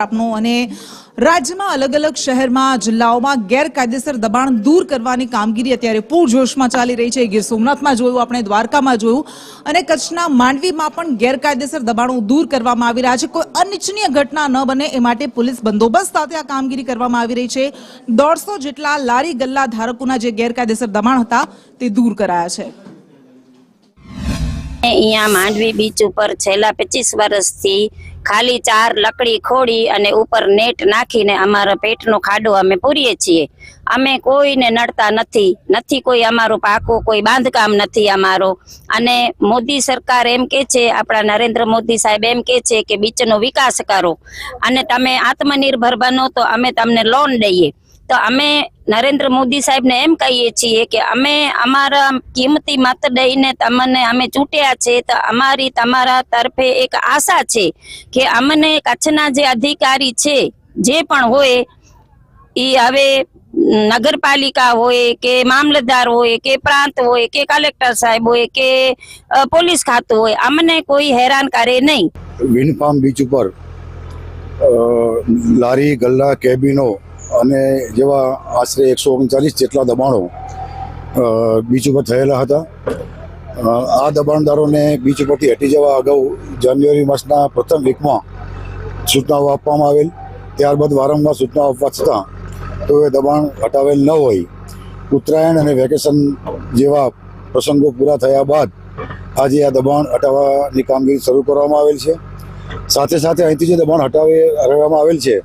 આપનું અને રાજ્યમાં અલગ અલગ શહેરમાં જિલ્લાઓમાં ગેરકાયદેસર દબાણ દૂર કરવાની કામગીરી અત્યારે પૂરજોશમાં ચાલી રહી છે। ગીર સોમનાથમાં જોયું, આપણે દ્વારકામાં જોયું અને કચ્છના માંડવીમાં પણ ગેરકાયદેસર દબાણો દૂર કરવામાં આવી રહ્યા છે। કોઈ અનિચ્છનીય ઘટના ન બને એ માટે પોલીસ બંદોબસ્ત સાથે આ કામગીરી કરવામાં આવી રહી છે। 150 જેટલા લારી ગલ્લા ધારકોના જે ગેરકાયદેસર દબાણ હતા તે દૂર કરાયા છે। અહીંયા માંડવી બીચ ઉપર છેલ્લા 25 વર્ષથી ખાલી 4 લકડી ખોડી અને ઉપર નેટ નાખીને અમારા પેટનો ખાડો અમે પૂરીએ છીએ। અમે કોઈને નડતા નથી કોઈ અમારો પાકો કોઈ બાંધકામ નથી અમારો। અને મોદી સરકાર એમ કે છે, આપણા નરેન્દ્ર મોદી સાહેબ એમ કે છે કે બીચનો વિકાસ કરો અને તમે આત્મનિર્ભર બનો તો અમે તમને લોન દઈએ। તો અમે નરેન્દ્ર મોદી સાહેબને એમ કહીએ છીએ કે અમે અમારા કિંમતી મત દઈને તમને અમે ચૂંટ્યા છે, તો અમારી તમારા તરફે એક આશા છે કે અમને કચ્છના જે અધિકારી છે જે પણ હોય એ હવે નગરપાલિકા હોય કે મામલતદાર હોય કે પ્રાંત હોય કે કલેક્ટર સાહેબ હોય કે પોલીસ ખાતું હોય, અમને કોઈ હેરાન કરે નહીં। વિન્ડ ફાર્મ બીચ ઉપર લારી ગલ્લા કેબિનો અને જેવા આશરે 139 જેટલા દબાણો બીચ ઉપર થયેલા હતા। આ દબાણદારોને બીચ ઉપરથી હટી જવા અગાઉ જાન્યુઆરી માસના પ્રથમ વીકમાં સૂચનાઓ આપવામાં આવેલ। ત્યારબાદ વારંવાર સૂચનાઓ આપવા છતાં તો એ દબાણ હટાવેલ ન હોય। ઉત્તરાયણ અને વેકેશન જેવા પ્રસંગો પૂરા થયા બાદ આજે આ દબાણ હટાવવાની કામગીરી શરૂ કરવામાં આવેલ છે। સાથે અહીંથી જે દબાણ હટાવવામાં આવેલ છે